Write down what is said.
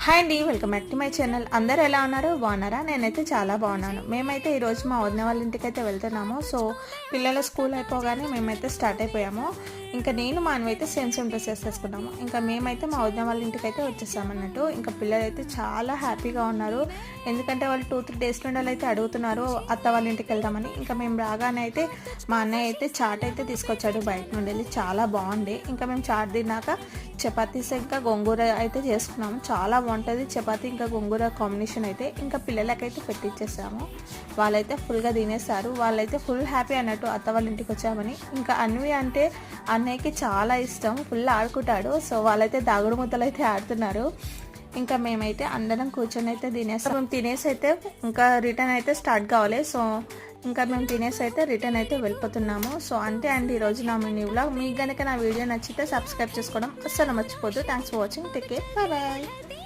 Hi అండి, welcome back to my channel. అందరు ఎలా ఉన్నారు? బాగున్నారా? నేనైతే చాలా బాగున్నాను. మేమైతే ఈరోజు మా వదిన వాళ్ళ ఇంటికి అయితే వెళ్తున్నాము. సో పిల్లల స్కూల్ అయిపోగానే మేమైతే స్టార్ట్ అయిపోయాము. ఇంకా నేను మా అన్నయ్య అయితే సేమ్ డ్రెస్సెస్ వేసుకున్నాము. ఇంకా మేమైతే మా వదిన వాళ్ళ ఇంటికి అయితే వచ్చేసామన్నట్టు. ఇంకా పిల్లలు అయితే చాలా హ్యాపీగా ఉన్నారు. ఎందుకంటే వాళ్ళు 2-3 డేస్ నుండి అయితే అడుగుతున్నారు అత్త వాళ్ళ ఇంటికి వెళ్దామని. ఇంకా మేము రాగానే అయితే మా అన్నయ్య అయితే చాట్ అయితే తీసుకొచ్చాడు బయట నుండి వెళ్ళి. చాలా బాగుంది. ఇంకా మేము చాట్ తిన్నాక చపాతీస్ ఇంకా గోంగూర అయితే చేసుకున్నాము. చాలా బాగుంటుంది చపాతీ ఇంకా గోంగూర కాంబినేషన్ అయితే. ఇంకా పిల్లలకైతే పెట్టించేసాము. వాళ్ళైతే ఫుల్గా తినేస్తారు. వాళ్ళైతే ఫుల్ హ్యాపీ అన్నట్టు అత్త వాళ్ళ ఇంటికి వచ్చామని. ఇంకా అన్వి అంటే అన్నయ్యకి చాలా ఇష్టం, ఫుల్ ఆడుకుంటాడు. సో వాళ్ళైతే దాగుడు ముద్దలు అయితే ఆడుతున్నారు. ఇంకా మేమైతే అందరం కూర్చొని అయితే తినేస్తాం. మేము తినేసి అయితే ఇంకా రిటర్న్ అయితే స్టార్ట్ కావాలి. సో ఇంకా మేము తినేసి అయితే రిటర్న్ అయితే వెళ్ళిపోతున్నాము. సో అంతే అండి ఈరోజు నా మినీ వ్లాగ్. మీకు కనుక నా వీడియో నచ్చితే సబ్స్క్రైబ్ చేసుకోవడం అస్సలు మర్చిపోద్దు. Thanks for watching. Take care. Bye bye.